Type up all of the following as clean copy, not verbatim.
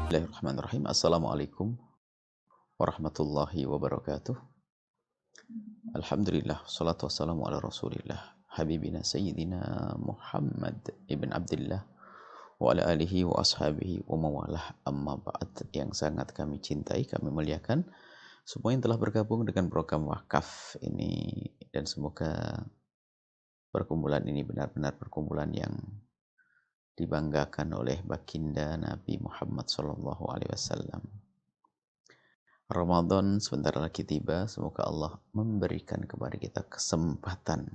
Bismillahirrahmanirrahim. Assalamualaikum warahmatullahi wabarakatuh. Alhamdulillah, salatu wassalamu ala rasulillah habibina sayyidina Muhammad ibn Abdullah wa ala alihi wa ashabihi wa mawalah, amma ba'd. Yang sangat kami cintai, kami muliakan semua yang telah bergabung dengan program wakaf ini, dan semoga perkumpulan ini benar-benar perkumpulan yang dibanggakan oleh baginda Nabi Muhammad SAW. Ramadan sebentar lagi tiba, semoga Allah memberikan kepada kita kesempatan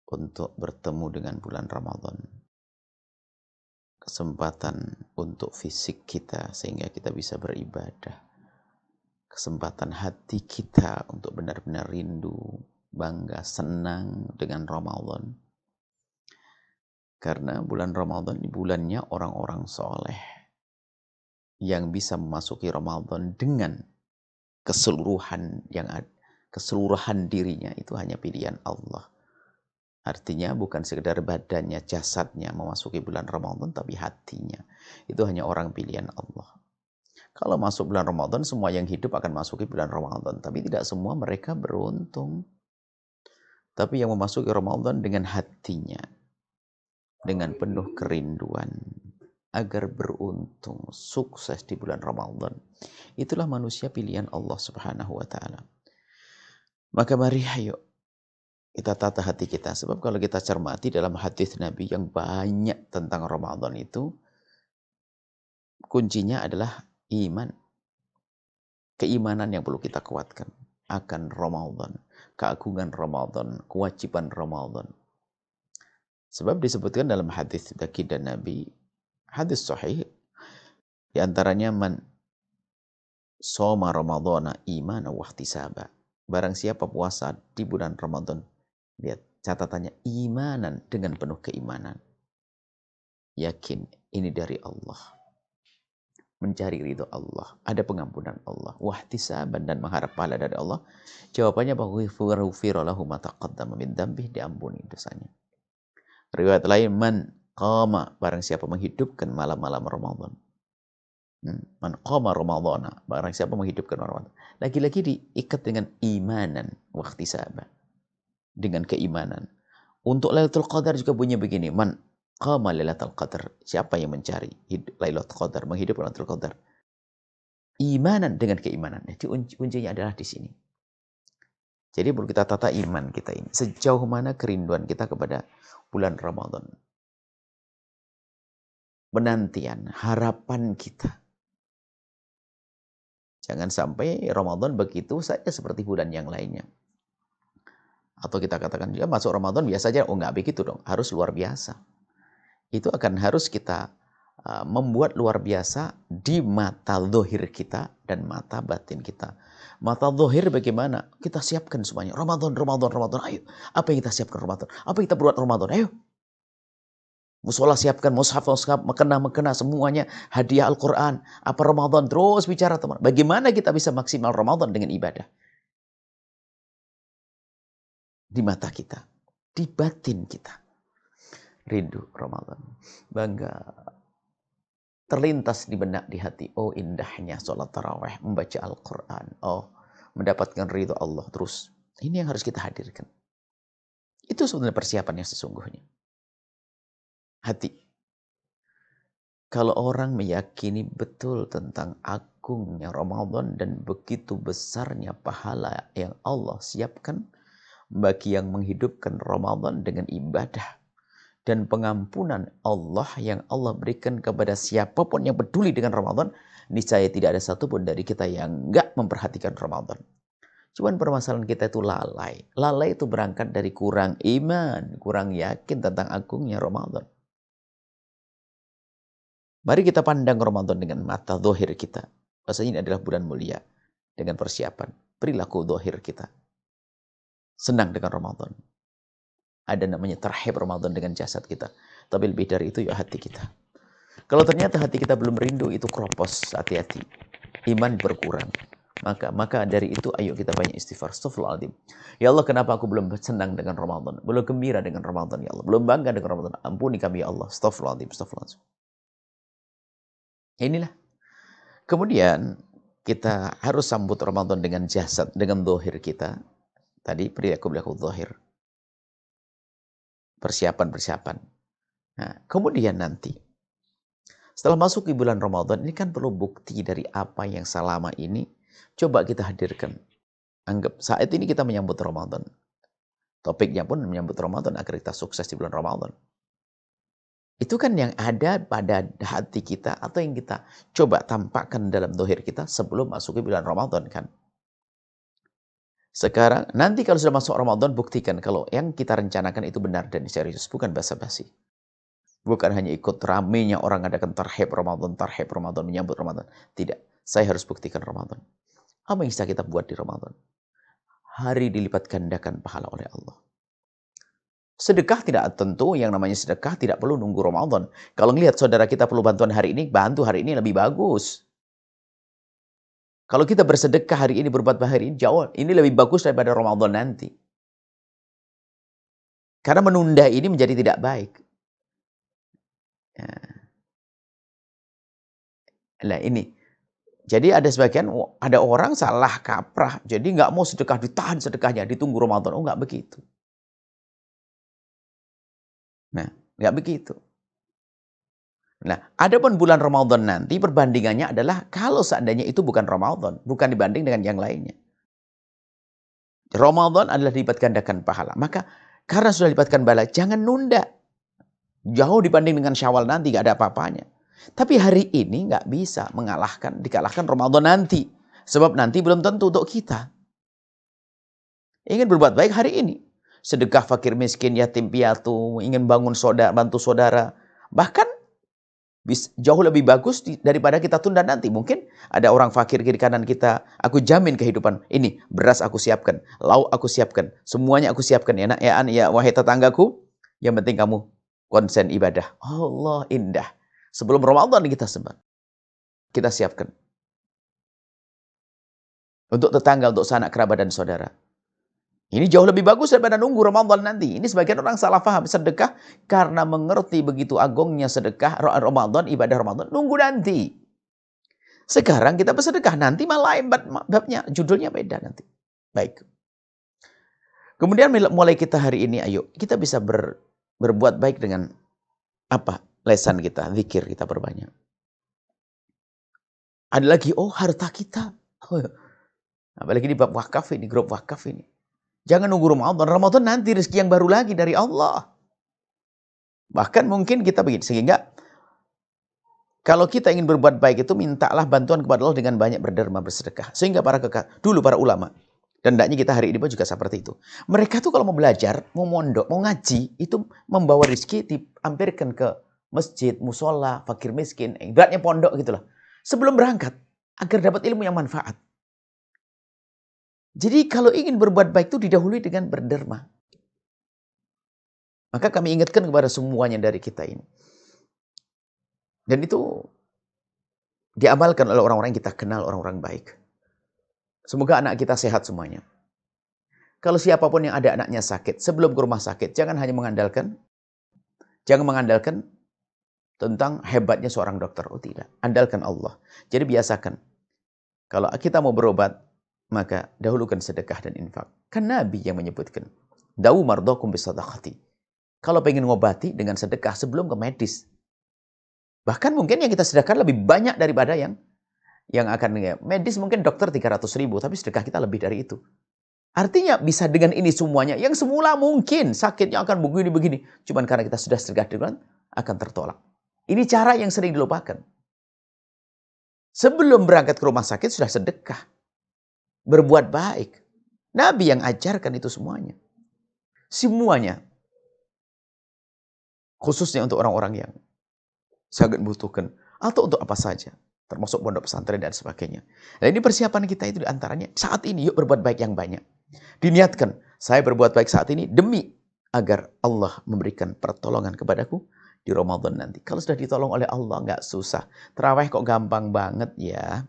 untuk bertemu dengan bulan Ramadan. Kesempatan untuk fisik kita sehingga kita bisa beribadah. Kesempatan hati kita untuk benar-benar rindu, bangga, senang dengan Ramadan. Karena bulan Ramadan ini bulannya orang-orang soleh yang bisa memasuki Ramadan dengan keseluruhan keseluruhan dirinya, itu hanya pilihan Allah. Artinya bukan sekedar badannya, jasadnya memasuki bulan Ramadan, tapi hatinya. Itu hanya orang pilihan Allah. Kalau masuk bulan Ramadan, semua yang hidup akan masuki bulan Ramadan, tapi tidak semua mereka beruntung. Tapi yang memasuki Ramadan dengan hatinya, dengan penuh kerinduan agar beruntung, sukses di bulan Ramadan. Itulah manusia pilihan Allah Subhanahu wa ta'ala. Maka mari ayo kita tata hati kita. Sebab kalau kita cermati dalam hadis Nabi yang banyak tentang Ramadan itu, kuncinya adalah iman. Keimanan yang perlu kita kuatkan akan Ramadan, keagungan Ramadan, kewajiban Ramadan. Sebab disebutkan dalam hadis baginda Nabi, hadis sahih, di antaranya man shoma ramadhana imana wa ihtisaba. Barang siapa puasa di bulan Ramadan, lihat catatannya, imanan, dengan penuh keimanan, yakin ini dari Allah, mencari ridho Allah, ada pengampunan Allah, wa ihtisaban, dan mengharap pahala dari Allah. Jawabannya bahwa ghufira lahu ma taqaddama min dzambihi, diampuni dosanya. Riwayat lain, man qama, barang siapa menghidupkan malam-malam Ramadan. Man qama ramadhana, barang siapa menghidupkan Ramadan. Lagi-lagi diikat dengan imanan wa ihtisaban, dengan keimanan. Untuk Lailatul Qadar juga bunyi begini, man qama Lailatul Qadar, siapa yang mencari Lailatul Qadar, menghidupkan Lailatul Qadar, imanan, dengan keimanan. Jadi kuncinya adalah di sini. Jadi perlu kita tata iman kita ini. Sejauh mana kerinduan kita kepada bulan Ramadan. Penantian, harapan kita. Jangan sampai Ramadan begitu saja seperti bulan yang lainnya. Atau kita katakan, ya masuk Ramadan biasa aja. Oh, enggak begitu dong, harus luar biasa. Itu akan harus kita membuat luar biasa di mata zahir kita dan mata batin kita. Mata zahir bagaimana? Kita siapkan semuanya. Ramadan, ayo. Apa yang kita siapkan Ramadan? Apa yang kita buat Ramadan? Ayo. Musola siapkan, mushaf, mekena semuanya, hadiah Al-Quran, apa Ramadan, terus bicara teman. Bagaimana kita bisa maksimal Ramadan dengan ibadah? Di mata kita, di batin kita. Rindu Ramadan, bangga. Terlintas di benak, di hati, oh indahnya sholat tarawih, membaca Al-Quran, oh mendapatkan ridho Allah terus. Ini yang harus kita hadirkan. Itu sebenarnya persiapan yang sesungguhnya. Hati. Kalau orang meyakini betul tentang agungnya Ramadan dan begitu besarnya pahala yang Allah siapkan bagi yang menghidupkan Ramadan dengan ibadah dan pengampunan Allah yang Allah berikan kepada siapapun yang peduli dengan Ramadan, niscaya tidak ada satupun dari kita yang enggak memperhatikan Ramadan. Cuman permasalahan kita itu lalai. Lalai itu berangkat dari kurang iman, kurang yakin tentang agungnya Ramadan. Mari kita pandang Ramadan dengan mata zahir kita. Bahasanya ini adalah bulan mulia. Dengan persiapan, perilaku zahir kita. Senang dengan Ramadan. Ada namanya tarhib Ramadan dengan jasad kita. Tapi lebih dari itu ya hati kita. Kalau ternyata hati kita belum rindu, itu kropos, hati-hati. Iman berkurang. Maka dari itu ayo kita banyak istighfar. Astaghfirullahaladzim. Ya Allah, kenapa aku belum senang dengan Ramadan? Belum gembira dengan Ramadan, ya Allah. Belum bangga dengan Ramadan. Ampuni kami, ya Allah. Astaghfirullahaladzim. Astaghfirullahaladzim. Inilah. Kemudian kita harus sambut Ramadan dengan jasad, dengan zahir kita. Tadi perilaku zahir. Persiapan-persiapan. Nah, kemudian nanti setelah masuk di bulan Ramadan, ini kan perlu bukti dari apa yang selama ini coba kita hadirkan. Anggap saat ini kita menyambut Ramadan. Topiknya pun menyambut Ramadan agar kita sukses di bulan Ramadan. Itu kan yang ada pada hati kita atau yang kita coba tampakkan dalam dohir kita sebelum masuk ke bulan Ramadan kan. Sekarang, nanti kalau sudah masuk Ramadan, buktikan kalau yang kita rencanakan itu benar dan serius. Bukan basa-basi. Bukan hanya ikut ramenya orang adakan tarhib Ramadan, menyambut Ramadan. Tidak, saya harus buktikan Ramadan. Apa yang bisa kita buat di Ramadan? Hari dilipat gandakan pahala oleh Allah. Sedekah tidak tentu, yang namanya sedekah tidak perlu nunggu Ramadan. Kalau ngelihat saudara kita perlu bantuan hari ini, bantu hari ini lebih bagus. Kalau kita bersedekah hari ini, berbuat baik hari ini, jauh ini lebih bagus daripada Ramadan nanti. Karena menunda ini menjadi tidak baik. Nah ini. Jadi ada sebagian, ada orang salah kaprah. Jadi nggak mau sedekah, ditahan sedekahnya, ditunggu Ramadan. Oh nggak begitu. Nah, nggak begitu. Nah, adapun bulan Ramadan nanti perbandingannya adalah kalau seandainya itu bukan Ramadan, bukan dibanding dengan yang lainnya. Ramadan adalah dilipat gandakan pahala. Maka karena sudah dilipat pahala, jangan nunda. Jauh dibanding dengan Syawal nanti, nggak ada apa-apanya. Tapi hari ini nggak bisa dikalahkan Ramadan nanti. Sebab nanti belum tentu untuk kita. Ingin berbuat baik hari ini. Sedekah fakir miskin, yatim piatu, ingin bangun saudara, bantu saudara. Bahkan jauh lebih bagus daripada kita tunda nanti. Mungkin ada orang fakir kiri kanan kita, aku jamin kehidupan. Ini, beras aku siapkan, lauk aku siapkan, semuanya aku siapkan. Ya nak, ya wahai tetanggaku, yang penting kamu konsen ibadah. Allah, indah. Sebelum Ramadan kita sebut. Kita siapkan. Untuk tetangga, untuk sanak kerabat dan saudara. Ini jauh lebih bagus daripada nunggu Ramadan nanti. Ini sebagian orang salah paham sedekah karena mengerti begitu agungnya sedekah Ramadan, ibadah Ramadan. Nunggu nanti. Sekarang kita bersedekah nanti malah babnya, judulnya beda nanti. Baik. Kemudian mulai kita hari ini, ayo kita bisa berbuat baik dengan apa? Lesan kita, zikir kita perbanyak. Ada lagi, harta kita. Apalagi di bab wakaf ini, grup wakaf ini. Jangan nunggu Ramadan. Ramadan nanti rezeki yang baru lagi dari Allah. Bahkan mungkin kita begini. Sehingga kalau kita ingin berbuat baik itu mintalah bantuan kepada Allah dengan banyak berderma, bersedekah. Sehingga dulu para ulama. Dan hendaknya kita hari ini pun juga seperti itu. Mereka tuh kalau mau belajar, mau mondok, mau ngaji, itu membawa rezeki diampirkan ke masjid, musola, fakir miskin. Ibaratnya pondok gitu loh. Sebelum berangkat. Agar dapat ilmu yang manfaat. Jadi kalau ingin berbuat baik itu didahului dengan berderma. Maka kami ingatkan kepada semuanya dari kita ini. Dan itu diamalkan oleh orang-orang yang kita kenal, orang-orang baik. Semoga anak kita sehat semuanya. Kalau siapapun yang ada anaknya sakit, sebelum ke rumah sakit, jangan mengandalkan tentang hebatnya seorang dokter. Oh tidak, andalkan Allah. Jadi biasakan. Kalau kita mau berobat, maka dahulukan sedekah dan infak. Kan Nabi yang menyebutkan, Da'u mardakum bisadaqati. Kalau pengen ngobati dengan sedekah sebelum ke medis. Bahkan mungkin yang kita sedekahkan lebih banyak daripada yang akan medis. Mungkin dokter 300.000, tapi sedekah kita lebih dari itu. Artinya bisa dengan ini semuanya. Yang semula mungkin sakitnya akan begini-begini. Cuman karena kita sudah sedekah dengan akan tertolak. Ini cara yang sering dilupakan. Sebelum berangkat ke rumah sakit sudah sedekah. Berbuat baik. Nabi yang ajarkan itu semuanya. Semuanya. Khususnya untuk orang-orang yang sangat membutuhkan. Atau untuk apa saja. Termasuk pondok pesantren dan sebagainya. Nah ini persiapan kita itu diantaranya. Saat ini yuk berbuat baik yang banyak. Diniatkan. Saya berbuat baik saat ini demi agar Allah memberikan pertolongan kepadaku di Ramadan nanti. Kalau sudah ditolong oleh Allah nggak susah. Tarawih kok gampang banget ya.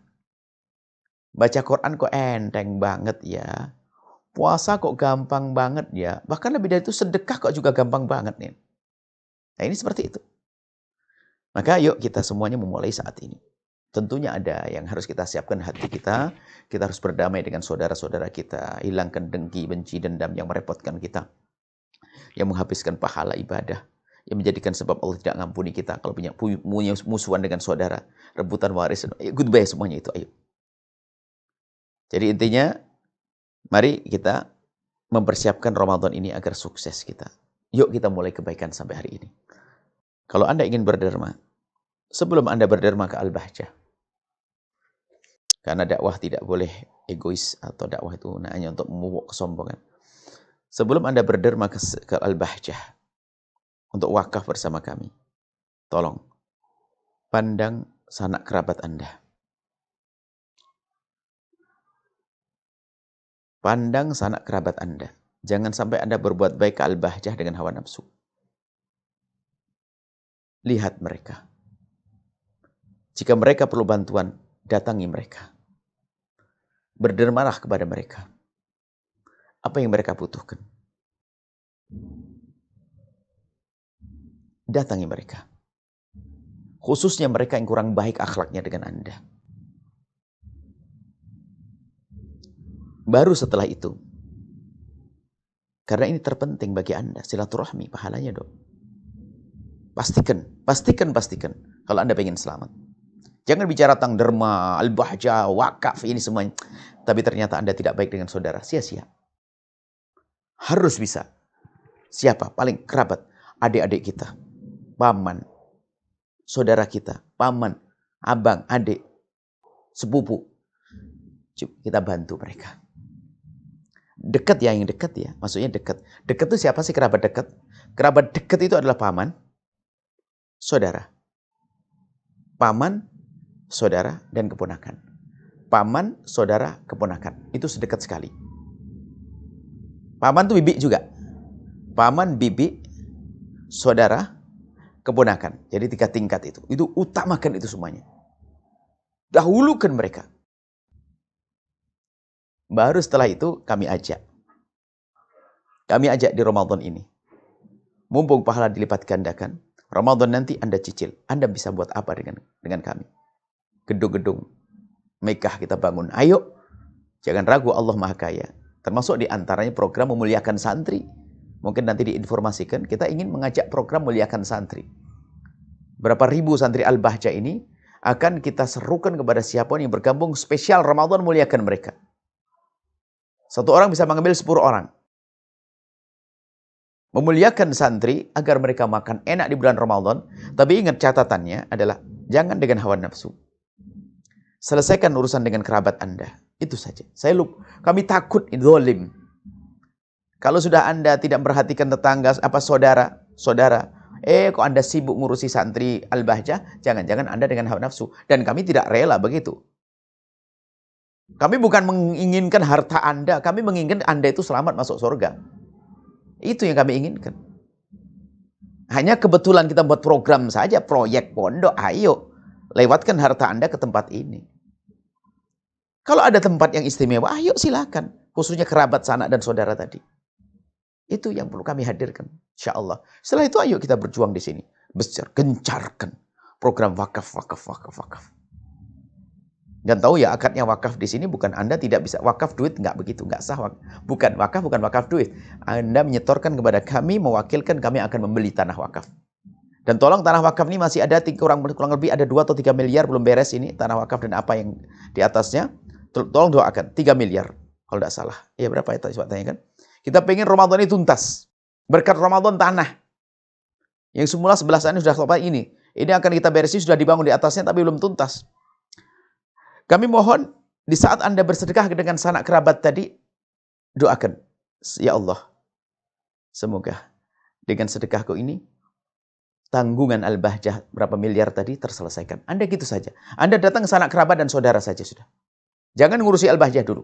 Baca Quran kok enteng banget ya. Puasa kok gampang banget ya. Bahkan lebih dari itu sedekah kok juga gampang banget nih. Nah ini seperti itu. Maka yuk kita semuanya memulai saat ini. Tentunya ada yang harus kita siapkan hati kita. Kita harus berdamai dengan saudara-saudara kita. Hilangkan dengki, benci, dendam yang merepotkan kita. Yang menghabiskan pahala ibadah. Yang menjadikan sebab Allah tidak ngampuni kita. Kalau punya musuhan dengan saudara. Rebutan waris. Goodbye semuanya itu. Ayo. Jadi intinya, mari kita mempersiapkan Ramadan ini agar sukses kita. Yuk kita mulai kebaikan sampai hari ini. Kalau Anda ingin berderma, sebelum Anda berderma ke Al-Bahjah, karena dakwah tidak boleh egois atau dakwah itu hanya untuk memupuk kesombongan. Sebelum Anda berderma ke Al-Bahjah untuk wakaf bersama kami, tolong pandang sanak kerabat Anda. Pandang sanak kerabat Anda. Jangan sampai Anda berbuat baik ke Al-Bahjah dengan hawa nafsu. Lihat mereka. Jika mereka perlu bantuan, datangi mereka. Berdermalah kepada mereka. Apa yang mereka butuhkan? Datangi mereka. Khususnya mereka yang kurang baik akhlaknya dengan Anda. Baru setelah itu, karena ini terpenting bagi Anda, silaturahmi, pahalanya dong. Pastikan kalau Anda pengen selamat. Jangan bicara tentang derma, al-bahjah, wakaf, ini semuanya. Tapi ternyata Anda tidak baik dengan saudara, sia-sia. Harus bisa. Siapa? Paling kerabat, adik-adik kita, paman, saudara kita, paman, abang, adik, sepupu. Kita bantu mereka. Dekat ya, yang dekat ya. Maksudnya dekat. Dekat itu siapa sih kerabat dekat? Kerabat dekat itu adalah paman, saudara. Paman, saudara, dan keponakan. Paman, saudara, keponakan. Itu sedekat sekali. Paman itu bibi juga. Paman, bibi, saudara, keponakan. Jadi 3 tingkat itu. Itu utamakan itu semuanya. Dahulukan mereka. Baru setelah itu kami ajak. Kami ajak di Ramadan ini. Mumpung pahala dilipat gandakan. Ramadan nanti Anda cicil. Anda bisa buat apa dengan kami? Gedung-gedung megah kita bangun. Ayo. Jangan ragu, Allah Maha Kaya. Termasuk di antaranya program memuliakan santri. Mungkin nanti diinformasikan. Kita ingin mengajak program memuliakan santri. Berapa ribu santri Al-Bahjah ini akan kita serukan kepada siapa yang bergabung spesial Ramadan muliakan mereka. 1 orang bisa mengambil 10 orang. Memuliakan santri agar mereka makan enak di bulan Ramadan. Tapi ingat catatannya adalah jangan dengan hawa nafsu. Selesaikan urusan dengan kerabat Anda. Itu saja. Kami takut zalim. Kalau sudah Anda tidak memperhatikan tetangga, saudara, kok Anda sibuk ngurusi santri Al-Bahjah, jangan-jangan Anda dengan hawa nafsu. Dan kami tidak rela begitu. Kami bukan menginginkan harta Anda, kami menginginkan Anda itu selamat masuk surga. Itu yang kami inginkan. Hanya kebetulan kita buat program saja, proyek pondok, ayo lewatkan harta Anda ke tempat ini. Kalau ada tempat yang istimewa, ayo silakan. Khususnya kerabat, sanak, dan saudara tadi. Itu yang perlu kami hadirkan, insya Allah. Setelah itu ayo kita berjuang di sini. Besar, gencarkan program wakaf. Dan tahu ya akadnya wakaf di sini bukan Anda tidak bisa wakaf duit, nggak begitu, nggak sah. Bukan wakaf duit. Anda menyetorkan kepada kami, mewakilkan kami akan membeli tanah wakaf. Dan tolong tanah wakaf ini masih ada kurang lebih ada 2 atau 3 miliar belum beres ini tanah wakaf dan apa yang di atasnya. Tolong doakan 3 miliar kalau tidak salah. Ya berapa itu coba tanyakan. Kita pengen Ramadan ini tuntas. Berkat Ramadan tanah yang semula sebelah sana sudah selesai ini akan kita beresi, sudah dibangun di atasnya tapi belum tuntas. Kami mohon di saat Anda bersedekah dengan sanak kerabat tadi, doakan, ya Allah, semoga dengan sedekahku ini, tanggungan Al-Bahjah berapa miliar tadi terselesaikan. Anda gitu saja. Anda datang ke sanak kerabat dan saudara saja sudah. Jangan ngurusi Al-Bahjah dulu.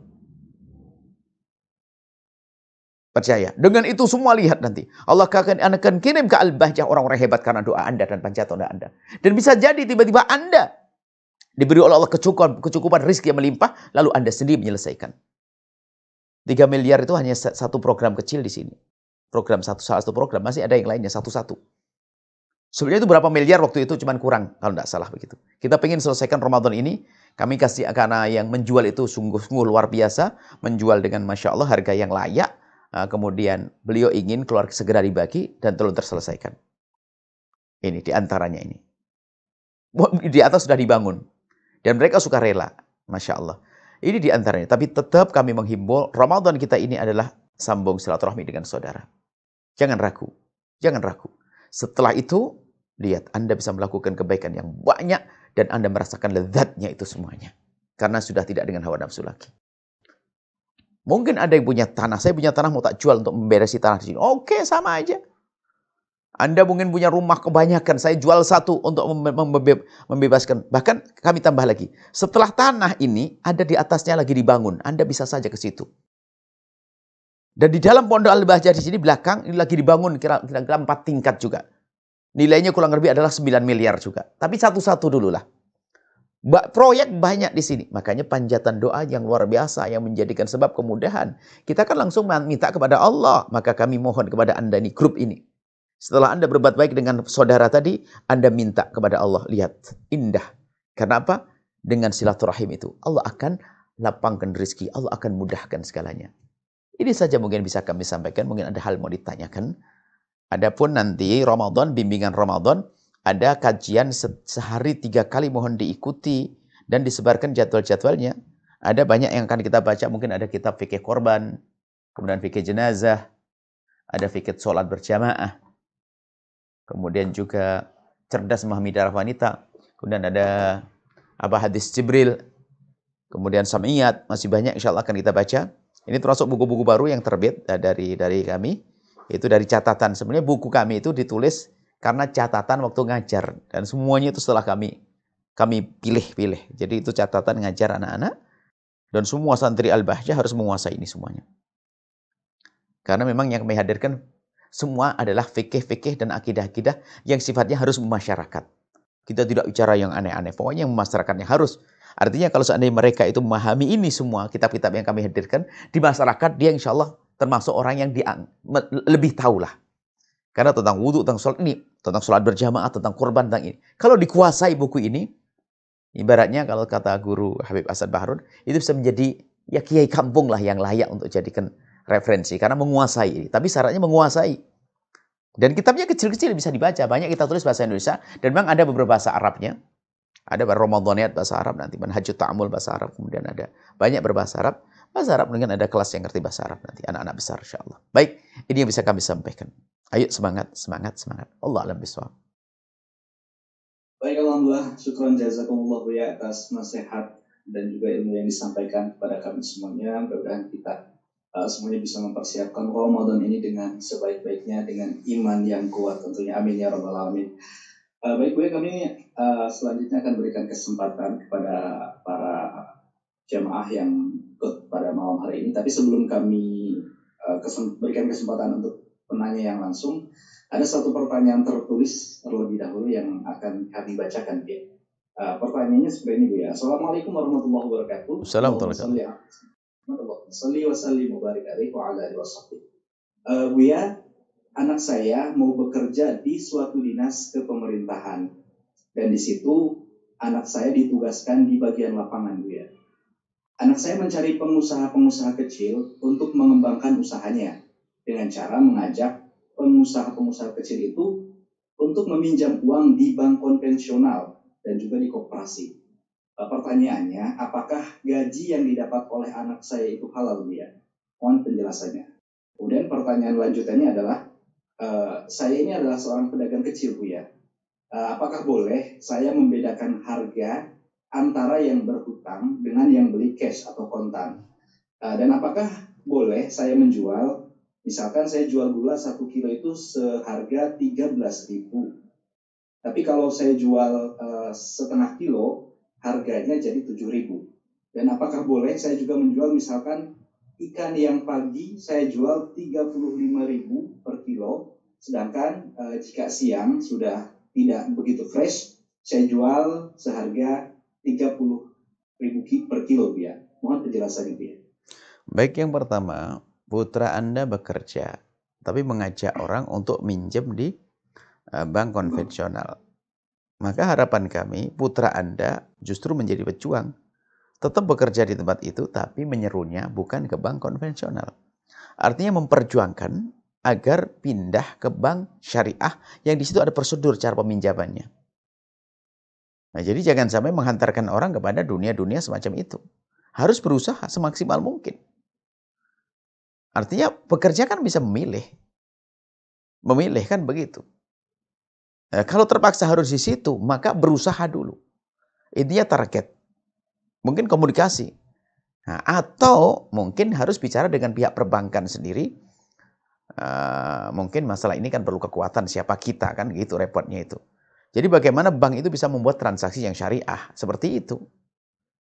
Percaya. Dengan itu semua lihat nanti. Allah akan kirim ke Al-Bahjah orang-orang hebat karena doa Anda dan pancatan Anda. Dan bisa jadi tiba-tiba Anda Diberi oleh Allah kecukupan rizki yang melimpah, lalu Anda sendiri menyelesaikan. 3 miliar itu hanya satu program kecil di sini. Salah satu program, masih ada yang lainnya, satu-satu. Sebenarnya itu berapa miliar waktu itu cuman kurang, kalau tidak salah begitu. Kita pengen selesaikan Ramadan ini, kami kasih karena yang menjual itu sungguh-sungguh luar biasa, menjual dengan Masya Allah harga yang layak, kemudian beliau ingin keluar segera dibagi, dan tolong terselesaikan. Ini, diantaranya ini. Di atas sudah dibangun. Dan mereka suka rela, Masya Allah. Ini diantaranya. Tapi tetap kami menghimbau, Ramadan kita ini adalah sambung silaturahmi dengan saudara. Jangan ragu. Jangan ragu. Setelah itu, lihat, Anda bisa melakukan kebaikan yang banyak, dan Anda merasakan lezatnya itu semuanya. Karena sudah tidak dengan hawa nafsu lagi. Mungkin ada yang punya tanah. Saya punya tanah, mau tak jual untuk memberesi tanah di sini. Oke, sama aja. Anda mungkin punya rumah kebanyakan, saya jual satu untuk membebaskan. Bahkan kami tambah lagi. Setelah tanah ini, ada di atasnya lagi dibangun. Anda bisa saja ke situ. Dan di dalam Pondok Al-Bahjah di sini belakang, ini lagi dibangun kira-kira 4 tingkat juga. Nilainya kurang lebih adalah 9 miliar juga. Tapi satu-satu dululah. Proyek banyak di sini. Makanya panjatan doa yang luar biasa yang menjadikan sebab kemudahan. Kita kan langsung minta kepada Allah. Maka kami mohon kepada Anda nih, grup ini. Setelah Anda berbuat baik dengan saudara tadi, Anda minta kepada Allah. Lihat, indah. Karena apa? Dengan silaturahim itu, Allah akan lapangkan rezeki. Allah akan mudahkan segalanya. Ini saja mungkin bisa kami sampaikan. Mungkin ada hal mau ditanyakan. Adapun nanti Ramadan, bimbingan Ramadan, ada kajian sehari 3 kali mohon diikuti. Dan disebarkan jadwal-jadwalnya. Ada banyak yang akan kita baca. Mungkin ada kitab fikih korban. Kemudian fikih jenazah. Ada fikih sholat berjamaah. Kemudian juga cerdas memahami darah wanita. Kemudian ada hadis Jibril. Kemudian Sam'iyat. Masih banyak insya Allah akan kita baca. Ini termasuk buku-buku baru yang terbit dari kami. Itu dari catatan. Sebenarnya buku kami itu ditulis karena catatan waktu ngajar. Dan semuanya itu setelah kami pilih-pilih. Jadi itu catatan ngajar anak-anak. Dan semua santri Al-Bahjah harus menguasai ini semuanya. Karena memang yang kami hadirkan semua adalah fikih-fikih dan akidah-akidah yang sifatnya harus memasyarakat. Kita tidak bicara yang aneh-aneh. Pokoknya yang masyarakatnya harus. Artinya kalau seandainya mereka itu memahami ini semua, kitab-kitab yang kami hadirkan, di masyarakat dia insya Allah termasuk orang yang lebih tahulah. Karena tentang wudhu, tentang sholat ini, tentang sholat berjamaah, tentang kurban, tentang ini. Kalau dikuasai buku ini, ibaratnya kalau kata guru Habib Asad Bahrun, itu bisa menjadi ya kiai kampung lah yang layak untuk jadikan referensi, karena menguasai ini. Tapi syaratnya menguasai. Dan kitabnya kecil-kecil bisa dibaca. Banyak kita tulis bahasa Indonesia. Dan memang ada beberapa bahasa Arabnya. Ada Ramadhaniyat bahasa Arab nanti. Manhajut Ta'amul bahasa Arab. Kemudian ada banyak berbahasa Arab. Bahasa Arab mungkin ada kelas yang ngerti bahasa Arab nanti. Anak-anak besar insyaAllah. Baik. Ini yang bisa kami sampaikan. Ayo semangat, semangat, semangat. Allah alam bisawab. Baik, alhamdulillah. Syukran jazakumullah ya atas nasihat dan juga ilmu yang disampaikan kepada kami semuanya. Mudah-mudahan kita semuanya bisa mempersiapkan Ramadan ini dengan sebaik-baiknya, dengan iman yang kuat tentunya. Amin ya rabbal alamin. Baik Bu, kami selanjutnya akan berikan kesempatan kepada para jamaah yang ikut pada malam hari ini. Tapi sebelum kami berikan kesempatan untuk penanya yang langsung, ada satu pertanyaan tertulis terlebih dahulu yang akan kami bacakan ya. Pertanyaannya seperti ini Bu ya. Assalamualaikum warahmatullahi wabarakatuh. Assalamualaikum. Salli wa sallim mubarak alaihi wa ala alihi wasahbihi. Buya, anak saya mau bekerja di suatu dinas kepemerintahan. Dan di situ anak saya ditugaskan di bagian lapangan, Buya. Anak saya mencari pengusaha-pengusaha kecil untuk mengembangkan usahanya dengan cara mengajak pengusaha-pengusaha kecil itu untuk meminjam uang di bank konvensional dan juga di koperasi. Pertanyaannya, apakah gaji yang didapat oleh anak saya itu halal, ya? Mohon penjelasannya. Kemudian pertanyaan lanjutannya adalah, saya ini adalah seorang pedagang kecil, Bu ya. Apakah boleh saya membedakan harga antara yang berhutang dengan yang beli cash atau kontan? Dan apakah boleh saya menjual, misalkan saya jual gula 1 kilo itu seharga 13.000. Tapi kalau saya jual setengah kilo, harganya jadi 7.000. Dan apakah boleh saya juga menjual misalkan ikan yang pagi saya jual 35.000 per kilo, sedangkan jika siang sudah tidak begitu fresh, saya jual seharga 30.000 per kilo, Bu ya. Mohon penjelasannya, Bu ya. Baik, yang pertama, putra Anda bekerja, tapi mengajak orang untuk minjem di bank konvensional. Maka harapan kami, putra Anda justru menjadi pejuang. Tetap bekerja di tempat itu, tapi menyerunya bukan ke bank konvensional. Artinya memperjuangkan agar pindah ke bank syariah yang di situ ada prosedur cara peminjamannya. Nah, jadi jangan sampai menghantarkan orang kepada dunia-dunia semacam itu. Harus berusaha semaksimal mungkin. Artinya pekerja kan bisa memilih. Memilih kan begitu. Nah, kalau terpaksa harus di situ, maka berusaha dulu. Intinya target. Mungkin komunikasi. Nah, atau mungkin harus bicara dengan pihak perbankan sendiri. Mungkin masalah ini kan perlu kekuatan siapa kita kan gitu repotnya itu. Jadi bagaimana bank itu bisa membuat transaksi yang syariah seperti itu.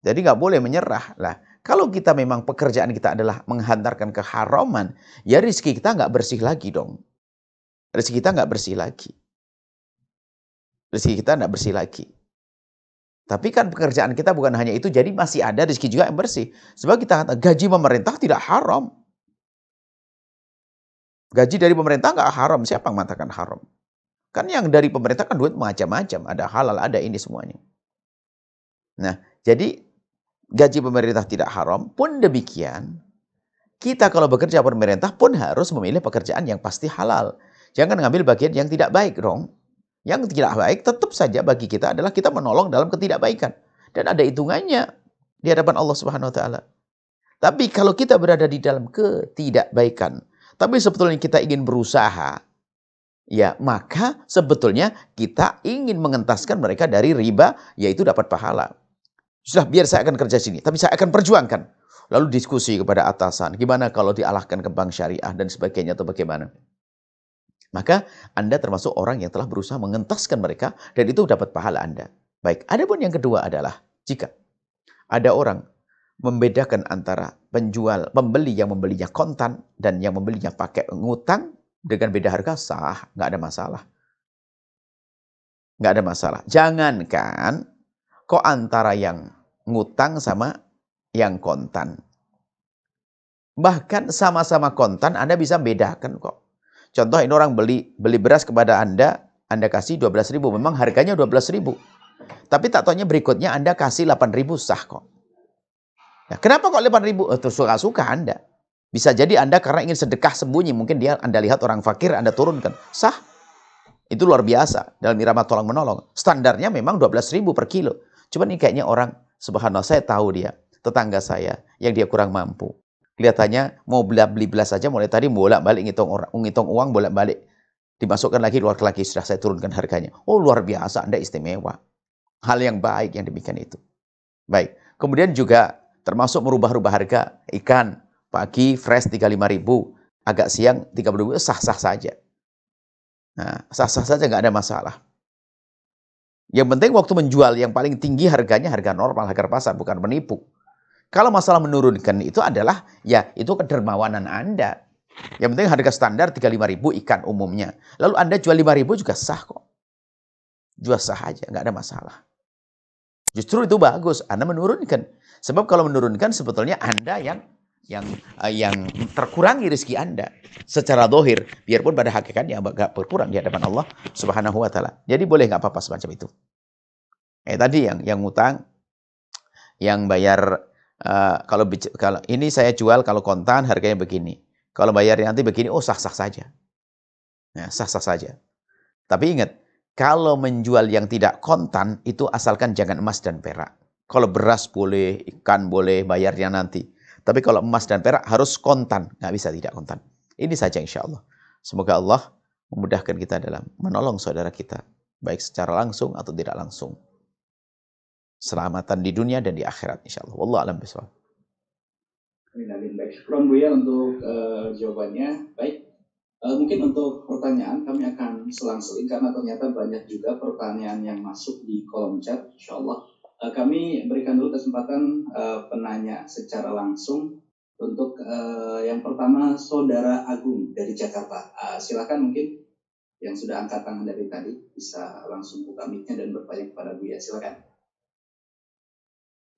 Jadi nggak boleh menyerah. Lah, kalau kita memang pekerjaan kita adalah menghantarkan keharaman, ya rezeki kita nggak bersih lagi dong. Rezeki kita nggak bersih lagi. Rezeki kita nggak bersih lagi. Tapi kan pekerjaan kita bukan hanya itu, jadi masih ada rezeki juga yang bersih. Sebab kita kata gaji pemerintah tidak haram. Gaji dari pemerintah nggak haram. Siapa yang mengatakan haram? Kan yang dari pemerintah kan duit macam-macam. Ada halal, ada ini semuanya. Nah, jadi gaji pemerintah tidak haram. Pun demikian, kita kalau bekerja pemerintah pun harus memilih pekerjaan yang pasti halal. Jangan ngambil bagian yang tidak baik dong. Yang tidak baik tetap saja bagi kita adalah kita menolong dalam ketidakbaikan. Dan ada hitungannya di hadapan Allah Subhanahu wa taala. Tapi kalau kita berada di dalam ketidakbaikan, tapi sebetulnya kita ingin berusaha, ya maka sebetulnya kita ingin mengentaskan mereka dari riba, yaitu dapat pahala. Sudah, biar saya akan kerja sini, tapi saya akan perjuangkan. Lalu diskusi kepada atasan, gimana kalau dialahkan ke bank syariah dan sebagainya atau bagaimana. Maka Anda termasuk orang yang telah berusaha mengentaskan mereka dan itu dapat pahala Anda. Baik, adapun yang kedua adalah jika ada orang membedakan antara pembeli yang membelinya kontan dan yang membelinya pakai ngutang dengan beda harga sah, nggak ada masalah. Nggak ada masalah. Jangankan kok antara yang ngutang sama yang kontan. Bahkan sama-sama kontan Anda bisa bedakan kok. Contoh ini orang beli beras kepada Anda kasih 12.000, memang harganya 12.000. Tapi tak taunya berikutnya Anda kasih 8.000 sah kok. Nah, kenapa kok 8.000? Terus suka-suka Anda. Bisa jadi Anda karena ingin sedekah sembunyi. Mungkin Anda lihat orang fakir, Anda turunkan. Sah. Itu luar biasa dalam irama tolong-menolong. Standarnya memang 12.000 per kilo. Cuma ini kayaknya orang, subhanallah, saya tahu dia. Tetangga saya yang dia kurang mampu. Kelihatannya mau beli belas saja mulai tadi bolak-balik ngitung uang bolak-balik. Dimasukkan lagi, keluar lagi. Sudah saya turunkan harganya. Oh, luar biasa, Anda istimewa. Hal yang baik yang demikian itu. Baik. Kemudian juga termasuk merubah-rubah harga ikan. Pagi fresh 35.000, agak siang 30.000, sah-sah saja. Nah, sah-sah saja, nggak ada masalah. Yang penting waktu menjual yang paling tinggi harganya harga normal, harga pasar, bukan menipu. Kalau masalah menurunkan itu adalah, ya itu kedermawanan Anda. Yang penting harga standar 35.000 ikan umumnya. Lalu Anda jual 5.000 juga sah kok. Jual sah aja, nggak ada masalah. Justru itu bagus, Anda menurunkan. Sebab kalau menurunkan sebetulnya Anda yang terkurangi rezeki Anda secara dohir, biarpun pada hakikatnya agak berkurang di hadapan Allah Subhanahu wa taala. Jadi boleh nggak apa-apa semacam itu. Tadi yang ngutang, yang bayar kalau ini saya jual kalau kontan harganya begini. Kalau bayarnya nanti begini, oh sah-sah saja. Ya, sah-sah saja. Tapi ingat, kalau menjual yang tidak kontan itu asalkan jangan emas dan perak. Kalau beras boleh, ikan boleh, bayarnya nanti. Tapi kalau emas dan perak harus kontan, nggak bisa tidak kontan. Ini saja insya Allah. Semoga Allah memudahkan kita dalam menolong saudara kita, baik secara langsung atau tidak langsung. Selamatan di dunia dan di akhirat insya Allah. Wallahu a'lam bishawab. Amin. Baik, syukron Bu ya untuk jawabannya. Baik, mungkin untuk pertanyaan kami akan selang-seling karena ternyata banyak juga pertanyaan yang masuk di kolom chat. Insya Allah kami berikan dulu kesempatan penanya secara langsung. Untuk yang pertama, Saudara Agung dari Jakarta. Silakan mungkin yang sudah angkat tangan dari tadi bisa langsung buka mic-nya dan bertanya kepada Buya. Silakan.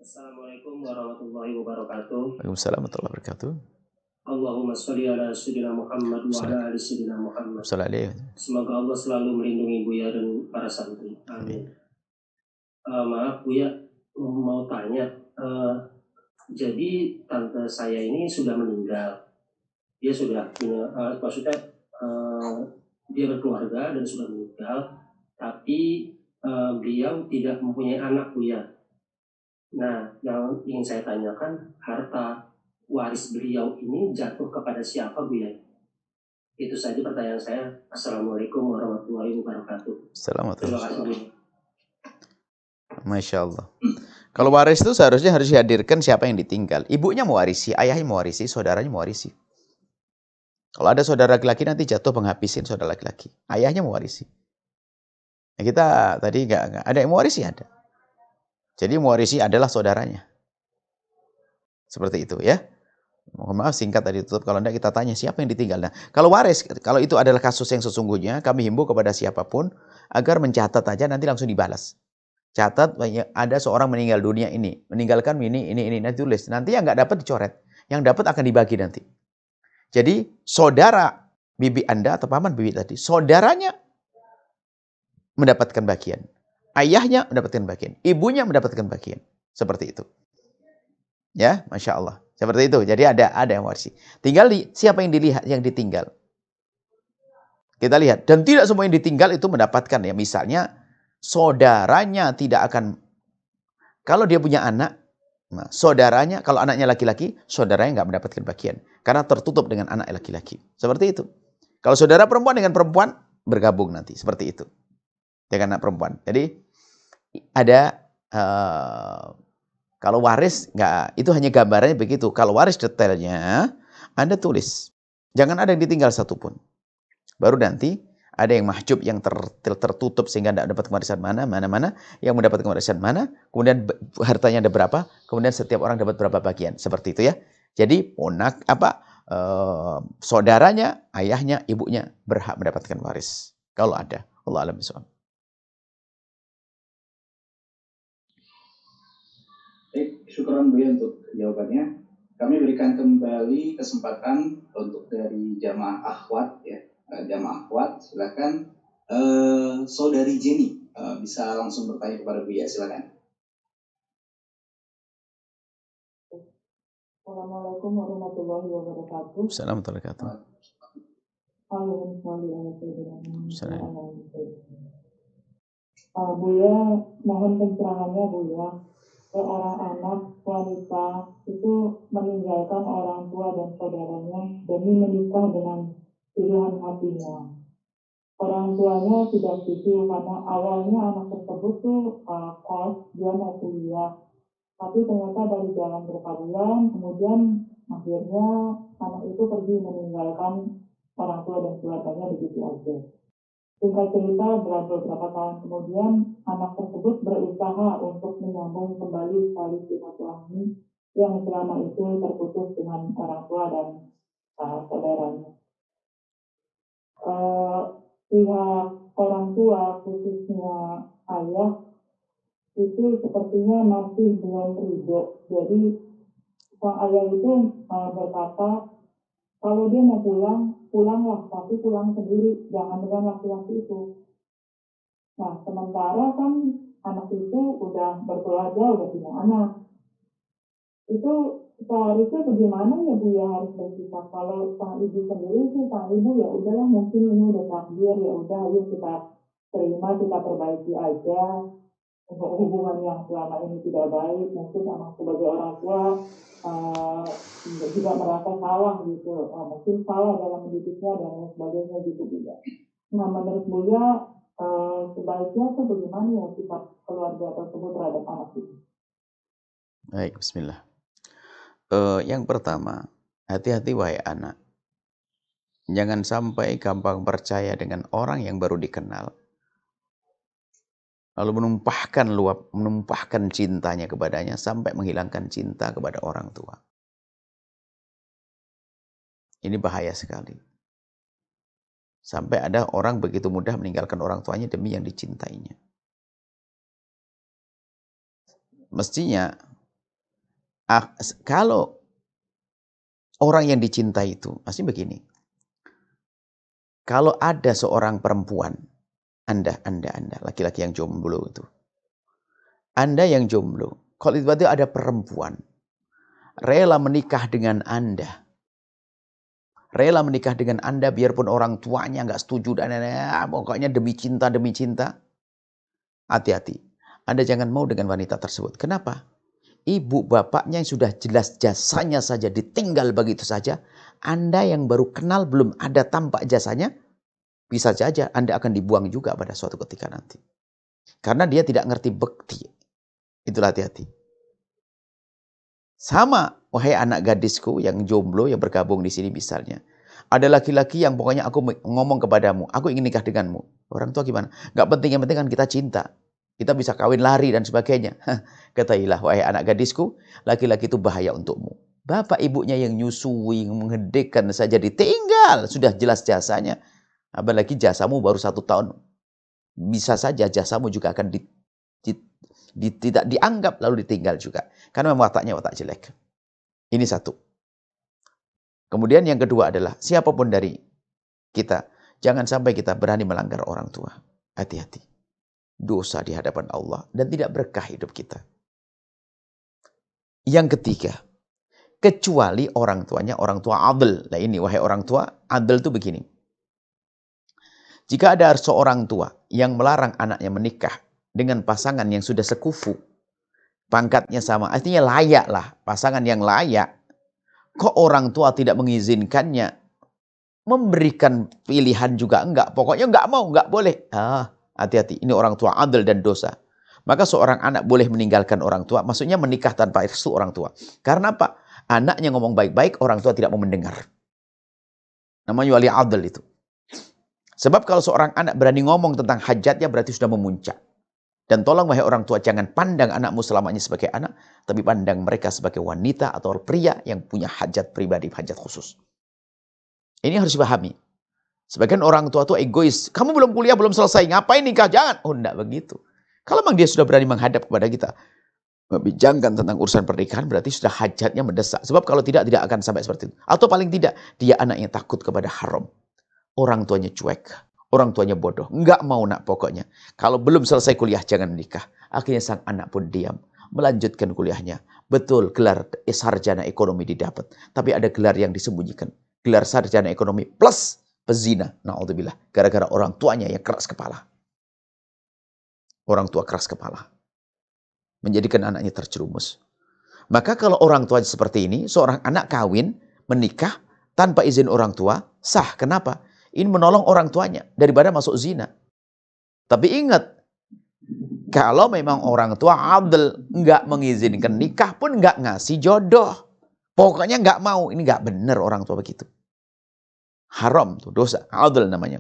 Assalamualaikum warahmatullahi wabarakatuh. Waalaikumsalam warahmatullahi wabarakatuh. Allahumma sholli ala sayyidina Muhammad wa ala ali sayyidina Muhammad. Semoga Allah selalu melindungi Buya dan para santri. Amin. Maaf Buya, mau tanya. Jadi tante saya ini sudah meninggal. Dia sudah punya, maksudnya dia berkeluarga dan sudah meninggal. Tapi beliau tidak mempunyai anak Buya. Nah, yang ingin saya tanyakan, harta waris beliau ini jatuh kepada siapa Buya? Itu saja pertanyaan saya. Assalamualaikum warahmatullahi wabarakatuh. Terima kasih Buya. Masya Allah. Kalau waris itu seharusnya harus dihadirkan siapa yang ditinggal. Ibunya mewarisi, ayahnya mewarisi, saudaranya mewarisi. Kalau ada saudara laki-laki nanti jatuh penghabisin saudara laki-laki. Ayahnya mewarisi. Nah, kita tadi nggak ada yang mewarisi, ada. Jadi mewarisi adalah saudaranya. Seperti itu ya. Mohon maaf singkat tadi tutup. Kalau tidak kita tanya siapa yang ditinggal. Nah, kalau waris, kalau itu adalah kasus yang sesungguhnya, kami himbau kepada siapapun agar mencatat aja nanti langsung dibalas. Catat ada seorang meninggal dunia ini, meninggalkan ini, nanti tulis. Nanti yang nggak dapat dicoret, yang dapat akan dibagi nanti. Jadi saudara bibi Anda atau paman bibi tadi, saudaranya mendapatkan bagian, ayahnya mendapatkan bagian, ibunya mendapatkan bagian, seperti itu. Ya, masya Allah, seperti itu. Jadi ada yang warisi. Tinggal siapa yang dilihat, yang ditinggal. Kita lihat dan tidak semua yang ditinggal itu mendapatkan ya, misalnya. Saudaranya tidak akan, kalau dia punya anak, nah, saudaranya, kalau anaknya laki-laki, saudaranya nggak mendapatkan bagian. Karena tertutup dengan anak laki-laki. Seperti itu. Kalau saudara perempuan dengan perempuan, bergabung nanti. Seperti itu. Dengan anak perempuan. Jadi, ada, kalau waris, nggak, itu hanya gambarannya begitu. Kalau waris detailnya, Anda tulis. Jangan ada yang ditinggal satupun. Baru nanti, ada yang mahjub yang tertutup sehingga tidak dapat warisan mana yang mendapatkan warisan mana, kemudian hartanya ada berapa, kemudian setiap orang dapat berapa bagian, seperti itu ya. Jadi saudaranya, ayahnya, ibunya berhak mendapatkan waris kalau ada. Allah a'lam bishawab. Syukran Buya untuk jawabannya. Kami berikan kembali kesempatan untuk dari jamaah akhwat ya. Jamaah akhwat, silakan saudari Jenny bisa langsung bertanya kepada Buya, silakan. Assalamualaikum warahmatullahi wabarakatuh. Assalamualaikum Buya, mohon pencerahannya Buya. Seorang anak wanita itu meninggalkan orang tua dan saudaranya demi menikah dengan pilihan hatinya. Orang tuanya tidak setuju karena awalnya anak tersebut tuh kos, dia mau kuliah. Tapi ternyata dari jalan berapa bulan, kemudian akhirnya anak itu pergi meninggalkan orang tua dan keluarganya begitu aja. Singkat cerita, beberapa tahun kemudian, anak tersebut berusaha untuk menyambung kembali tali silaturahmi yang selama itu terputus dengan orang tua dan saudaranya. Pihak orang tua, khususnya ayah, itu sepertinya masih belum ridho. Jadi sang ayah itu berkata, kalau dia mau pulang, pulanglah, tapi pulang sendiri, jangan dengan laki-laki itu. Nah, sementara kan anak itu udah berkeluarga, udah punya anak. Itu seharusnya bagaimana ya Bu ya harus bersikap? Kalau sang ibu sendiri sih, sang ibu ya udahlah, mungkin ini udah takdir, ya udah ayo kita terima, kita perbaiki aja. Untuk hubungan yang selama ini tidak baik, mungkin emang sebagai orang tua juga merasa salah gitu, mungkin salah dalam mendidiknya dan lain sebagainya gitu juga. Nah, menurut Buya sebaiknya tuh bagaimana ya sikap keluarga tersebut terhadap anak itu? Baik, bismillah. Yang pertama, hati-hati wahai anak. Jangan sampai gampang percaya dengan orang yang baru dikenal. Lalu menumpahkan cintanya kepadanya sampai menghilangkan cinta kepada orang tua. Ini bahaya sekali. Sampai ada orang begitu mudah meninggalkan orang tuanya demi yang dicintainya. Mestinya Kalau orang yang dicintai itu, pasti begini. Kalau ada seorang perempuan, Anda, laki-laki yang jomblo itu. Anda yang jomblo, kalau tiba-tiba ada perempuan, rela menikah dengan Anda. Rela menikah dengan Anda biarpun orang tuanya nggak setuju, dan pokoknya demi cinta. Hati-hati. Anda jangan mau dengan wanita tersebut. Kenapa? Ibu bapaknya yang sudah jelas jasanya saja ditinggal begitu saja. Anda yang baru kenal belum ada tampak jasanya, bisa saja Anda akan dibuang juga pada suatu ketika nanti. Karena dia tidak ngerti bekti. Itulah hati-hati. Sama, wahai anak gadisku yang jomblo yang bergabung di sini misalnya. Ada laki-laki yang pokoknya aku ngomong kepadamu, aku ingin nikah denganmu. Orang tua gimana? Gak penting, yang penting kan kita cinta. Kita bisa kawin lari dan sebagainya. Katailah, wahai anak gadisku, laki-laki itu bahaya untukmu. Bapak ibunya yang nyusui, menghedekkan saja ditinggal. Sudah jelas jasanya. Apalagi jasamu baru 1 tahun. Bisa saja jasamu juga akan tidak dianggap lalu ditinggal juga. Karena memang wataknya watak jelek. Ini satu. Kemudian yang kedua adalah, siapapun dari kita, jangan sampai kita berani melanggar orang tua. Hati-hati. Dosa di hadapan Allah dan tidak berkah hidup kita. Yang ketiga, kecuali orang tuanya orang tua adil. Nah ini, wahai orang tua, adil itu begini. Jika ada seorang tua yang melarang anaknya menikah dengan pasangan yang sudah sekufu, pangkatnya sama, artinya layak lah, pasangan yang layak, kok orang tua tidak mengizinkannya, memberikan pilihan juga enggak, pokoknya enggak mau, enggak boleh. Hati-hati, ini orang tua adil dan dosa. Maka seorang anak boleh meninggalkan orang tua, maksudnya menikah tanpa restu orang tua. Karena apa? Anaknya ngomong baik-baik, orang tua tidak mau mendengar. Namanya wali adil itu. Sebab kalau seorang anak berani ngomong tentang hajatnya, berarti sudah memuncak. Dan tolong wahai orang tua, jangan pandang anakmu selamanya sebagai anak, tapi pandang mereka sebagai wanita atau pria yang punya hajat pribadi, hajat khusus. Ini harus dipahami. Sebagian orang tua itu egois. Kamu belum kuliah, belum selesai. Ngapain nikah? Jangan. Oh, enggak begitu. Kalau memang dia sudah berani menghadap kepada kita, membincangkan tentang urusan pernikahan, berarti sudah hajatnya mendesak. Sebab kalau tidak akan sampai seperti itu. Atau paling tidak, dia anak yang takut kepada haram. Orang tuanya cuek. Orang tuanya bodoh. Enggak mau nak pokoknya. Kalau belum selesai kuliah, jangan nikah. Akhirnya sang anak pun diam. Melanjutkan kuliahnya. Betul, gelar sarjana ekonomi didapat. Tapi ada gelar yang disembunyikan. Gelar sarjana ekonomi plus pezina, na'udzubillah, gara-gara orang tuanya yang keras kepala. Orang tua keras kepala. Menjadikan anaknya terjerumus. Maka kalau orang tua seperti ini, seorang anak kawin, menikah, tanpa izin orang tua, sah. Kenapa? Ini menolong orang tuanya, daripada masuk zina. Tapi ingat, kalau memang orang tua adil, nggak mengizinkan nikah pun nggak ngasih jodoh. Pokoknya nggak mau, ini nggak benar orang tua begitu. Haram tuh, dosa. Adil namanya.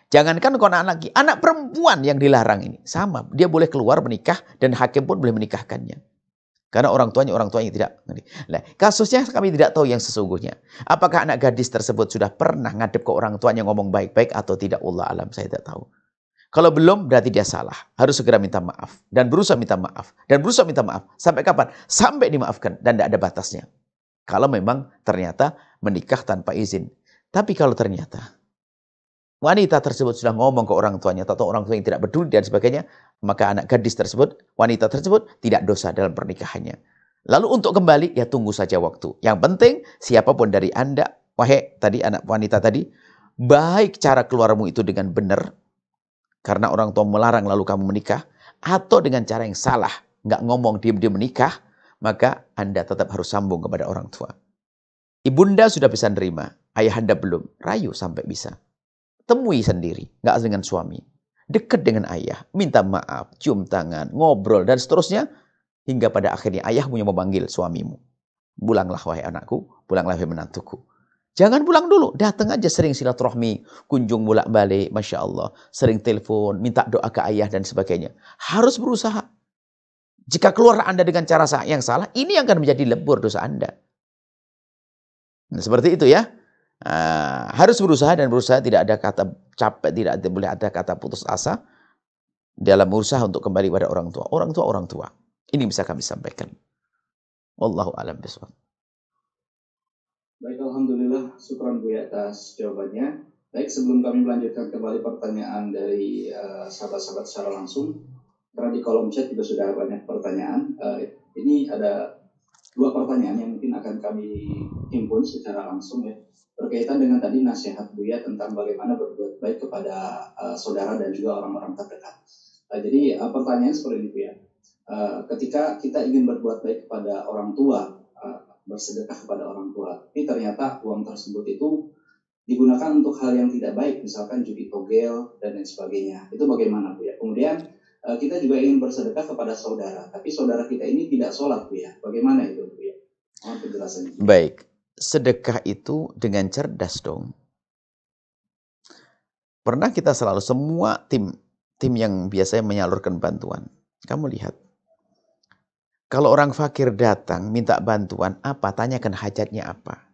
Jangankan kalau anak perempuan yang dilarang ini. Sama, dia boleh keluar menikah dan hakim pun boleh menikahkannya. Karena orang tuanya tidak. Nah, kasusnya kami tidak tahu yang sesungguhnya. Apakah anak gadis tersebut sudah pernah ngadep ke orang tuanya ngomong baik-baik atau tidak? Allah alam, saya tidak tahu. Kalau belum, berarti dia salah. Harus segera minta maaf. Dan berusaha minta maaf. Dan berusaha minta maaf. Sampai kapan? Sampai dimaafkan. Dan tidak ada batasnya. Kalau memang ternyata menikah tanpa izin. Tapi kalau ternyata wanita tersebut sudah ngomong ke orang tuanya, atau orang tua yang tidak peduli dan sebagainya, maka anak gadis tersebut, wanita tersebut tidak dosa dalam pernikahannya. Lalu untuk kembali, ya tunggu saja waktu. Yang penting, siapapun dari Anda, wahai tadi anak wanita tadi, baik cara keluarmu itu dengan benar, karena orang tua melarang lalu kamu menikah, atau dengan cara yang salah, nggak ngomong diam-diam menikah, maka Anda tetap harus sambung kepada orang tua. Ibunda sudah bisa nerima, ayahanda belum, rayu sampai bisa. Temui sendiri, nggak dengan suami. Dekat dengan ayah, minta maaf, cium tangan, ngobrol, dan seterusnya. Hingga pada akhirnya ayahmu yang memanggil suamimu. Pulanglah wahai anakku, pulanglah wahai menantuku. Jangan pulang dulu, datang aja sering silaturahmi, kunjung bolak-balik, Masya Allah. Sering telepon, minta doa ke ayah dan sebagainya. Harus berusaha. Jika keluar Anda dengan cara yang salah, ini yang akan menjadi lebur dosa Anda. Nah, seperti itu ya. Harus berusaha, dan berusaha tidak ada kata capek, tidak boleh ada kata putus asa dalam berusaha untuk kembali pada orang tua. Orang tua. Ini bisa kami sampaikan. Wallahu a'lam bishawab. Baik, alhamdulillah, syukran Buya atas jawabannya. Baik, sebelum kami melanjutkan kembali pertanyaan dari sahabat-sahabat secara langsung, karena di kolom chat juga sudah banyak pertanyaan. Ini ada 2 pertanyaan yang mungkin akan kami himpun secara langsung ya, berkaitan dengan tadi nasihat Buya tentang bagaimana berbuat baik kepada saudara dan juga orang-orang terdekat. Jadi pertanyaan seperti ini Buya. Ketika kita ingin berbuat baik kepada orang tua, bersedekah kepada orang tua, tapi ternyata uang tersebut itu digunakan untuk hal yang tidak baik, misalkan judi togel dan lain sebagainya. Itu bagaimana Bu ya? Kemudian kita juga ingin bersedekah kepada saudara, tapi saudara kita ini tidak sholat Bu ya. Bagaimana itu Bu ya? Mohon penjelasannya. Baik, sedekah itu dengan cerdas dong. Pernah kita selalu semua tim yang biasanya menyalurkan bantuan. Kamu lihat. Kalau orang fakir datang minta bantuan apa? Tanyakan hajatnya apa.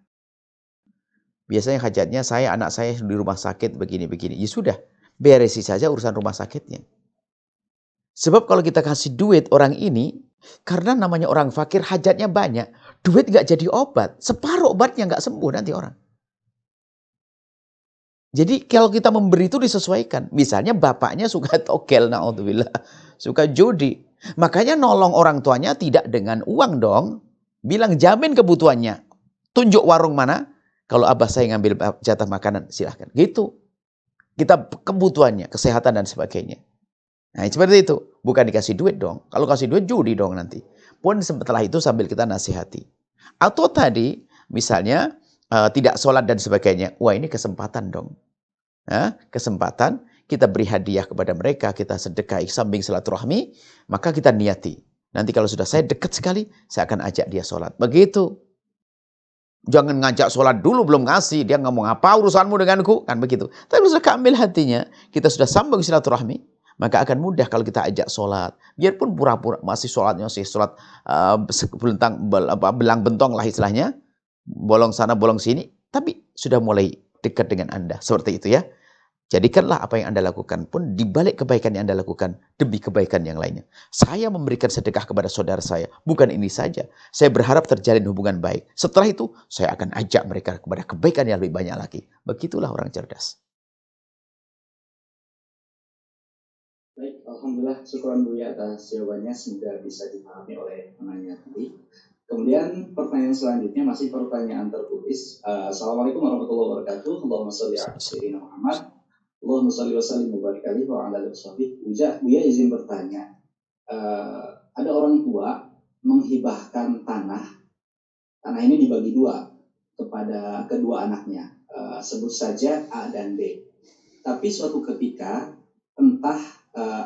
Biasanya hajatnya anak saya di rumah sakit begini-begini. Ya sudah, beresi saja urusan rumah sakitnya. Sebab kalau kita kasih duit orang ini, karena namanya orang fakir hajatnya banyak, duit nggak jadi obat. Separuh obatnya nggak sembuh nanti orang. Jadi kalau kita memberi itu disesuaikan. Misalnya bapaknya suka togel, na'udzubillah, suka judi. Makanya nolong orang tuanya tidak dengan uang dong. Bilang jamin kebutuhannya. Tunjuk warung mana. Kalau abah saya ngambil jatah makanan, silahkan. Gitu. Kita kebutuhannya, kesehatan dan sebagainya. Nah seperti itu. Bukan dikasih duit dong. Kalau kasih duit judi dong nanti. Pun setelah itu sambil kita nasihati. Atau tadi misalnya tidak sholat dan sebagainya. Wah ini kesempatan dong. Kesempatan. Kita beri hadiah kepada mereka, kita sedekah samping silaturahmi, maka kita niati. Nanti kalau sudah saya dekat sekali, saya akan ajak dia sholat. Begitu. Jangan ngajak sholat dulu, belum ngasih. Dia ngomong, apa urusanmu denganku? Kan begitu. Tapi kalau sudah keambil hatinya, kita sudah sambung silaturahmi, maka akan mudah kalau kita ajak sholat. Biarpun pura-pura masih sholatnya, masih sholat belang bentong lah istilahnya. Bolong sana, bolong sini. Tapi sudah mulai dekat dengan Anda. Seperti itu ya. Jadikanlah apa yang Anda lakukan pun dibalik kebaikan yang Anda lakukan demi kebaikan yang lainnya. Saya memberikan sedekah kepada saudara saya. Bukan ini saja. Saya berharap terjalin hubungan baik. Setelah itu saya akan ajak mereka kepada kebaikan yang lebih banyak lagi. Begitulah orang cerdas. Baik, alhamdulillah, syukuran Buya atas jawabannya. Semoga bisa dipahami oleh penanya tadi. Kemudian pertanyaan selanjutnya masih pertanyaan tertulis. Assalamualaikum warahmatullahi wabarakatuh. Allahumma sholli ala sayyidina Muhammad. Allahumma sholli wa sallim wa barik alaihi wa ala alihi washabbihi. Buya izin bertanya. Ada orang tua menghibahkan tanah ini dibagi 2 kepada kedua anaknya. Sebut saja A dan B. Tapi suatu ketika entah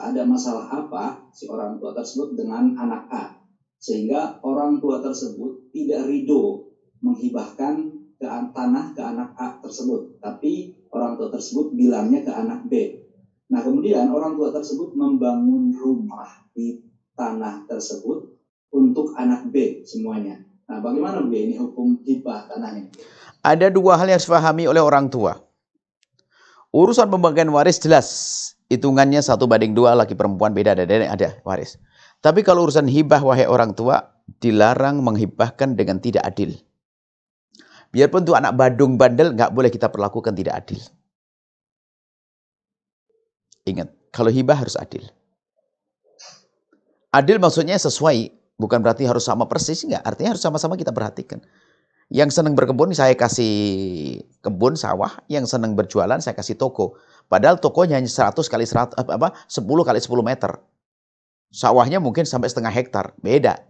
ada masalah apa si orang tua tersebut dengan anak A, sehingga orang tua tersebut tidak ridho menghibahkan tanah ke anak A tersebut, tapi orang tua tersebut bilangnya ke anak B. Nah kemudian orang tua tersebut membangun rumah di tanah tersebut untuk anak B semuanya. Nah bagaimana Bu ini hukum hibah tanahnya? Ada 2 hal yang harus dipahami oleh orang tua. Urusan pembagian waris jelas. Hitungannya 1:2, laki perempuan beda, ada waris. Tapi kalau urusan hibah, wahai orang tua, dilarang menghibahkan dengan tidak adil. Biarpun itu anak badung bandel, nggak boleh kita perlakukan tidak adil. Ingat, kalau hibah harus adil. Adil maksudnya sesuai, bukan berarti harus sama persis, enggak. Artinya harus sama-sama kita perhatikan. Yang senang berkebun, saya kasih kebun, sawah. Yang senang berjualan, saya kasih toko. Padahal tokonya hanya 10 kali 10 meter. Sawahnya mungkin sampai setengah hektar, beda.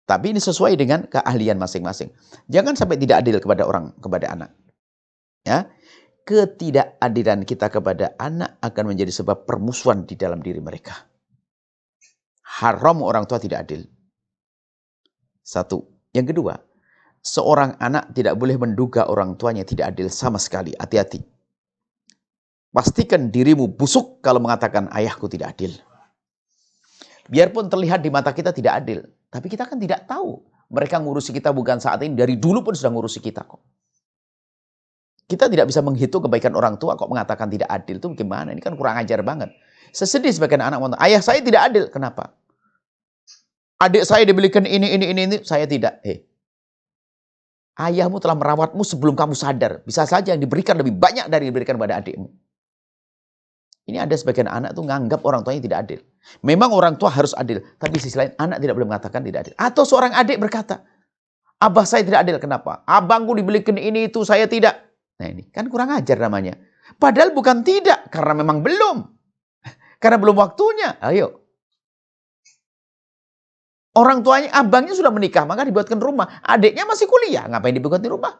Tapi ini sesuai dengan keahlian masing-masing. Jangan sampai tidak adil kepada anak. Ya. Ketidakadilan kita kepada anak akan menjadi sebab permusuhan di dalam diri mereka. Haram orang tua tidak adil. 1. Yang kedua, seorang anak tidak boleh menduga orang tuanya tidak adil sama sekali. Hati-hati. Pastikan dirimu busuk kalau mengatakan ayahku tidak adil. Biarpun terlihat di mata kita tidak adil, tapi kita kan tidak tahu. Mereka ngurusi kita bukan saat ini, dari dulu pun sudah ngurusi kita kok. Kita tidak bisa menghitung kebaikan orang tua kok mengatakan tidak adil. Itu gimana? Ini kan kurang ajar banget. Sesedih sebagian anak, ayah saya tidak adil. Kenapa? Adik saya dibelikan ini, saya tidak. Ayahmu telah merawatmu sebelum kamu sadar. Bisa saja yang diberikan lebih banyak dari yang diberikan pada adikmu. Ini ada sebagian anak tuh nganggap orang tuanya tidak adil. Memang orang tua harus adil, tapi sisi lain anak tidak boleh mengatakan tidak adil. Atau seorang adik berkata, abah saya tidak adil, kenapa? Abangku dibelikan ini itu, saya tidak. Nah ini kan kurang ajar namanya. Padahal bukan tidak, karena memang belum. Karena belum waktunya. Ayo. Orang tuanya, abangnya sudah menikah, maka dibuatkan rumah. Adiknya masih kuliah, ngapain dibuat di rumah?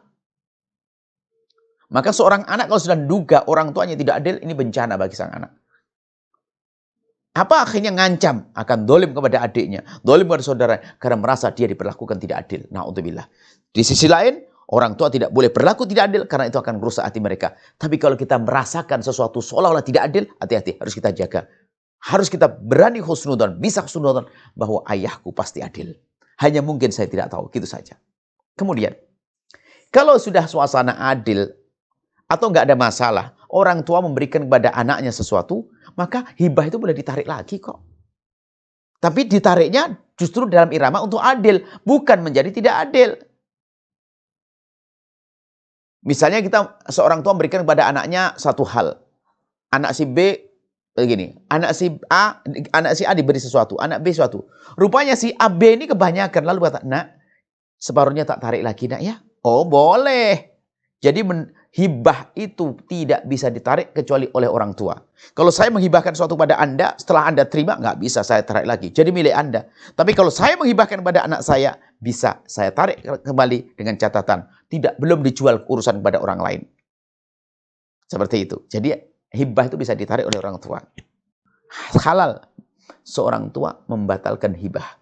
Maka seorang anak kalau sudah duga orang tuanya tidak adil, ini bencana bagi sang anak. Apa akhirnya ngancam akan dolim kepada adiknya, dolim kepada saudara, karena merasa dia diperlakukan tidak adil. Na'udzubillah. Di sisi lain, orang tua tidak boleh berlaku tidak adil, karena itu akan merusak hati mereka. Tapi kalau kita merasakan sesuatu seolah-olah tidak adil, hati-hati, harus kita jaga. Harus kita berani husnudzon, bisa husnudzon bahwa ayahku pasti adil. Hanya mungkin saya tidak tahu, gitu saja. Kemudian, kalau sudah suasana adil, atau nggak ada masalah, orang tua memberikan kepada anaknya sesuatu, maka hibah itu boleh ditarik lagi kok. Tapi ditariknya justru dalam irama untuk adil, bukan menjadi tidak adil. Misalnya seorang tua memberikan kepada anaknya satu hal. Anak si B begini, anak si A diberi sesuatu, anak B sesuatu. Rupanya si A B ini kebanyakan, lalu kata, "Nak, separuhnya tak tarik lagi, Nak ya?" Oh, boleh. Jadi hibah itu tidak bisa ditarik kecuali oleh orang tua. Kalau saya menghibahkan sesuatu pada Anda, setelah Anda terima, nggak bisa saya tarik lagi. Jadi milik Anda. Tapi kalau saya menghibahkan pada anak saya, bisa saya tarik kembali dengan catatan. Belum dijual urusan kepada orang lain. Seperti itu. Jadi hibah itu bisa ditarik oleh orang tua. Halal. Seorang tua membatalkan hibah.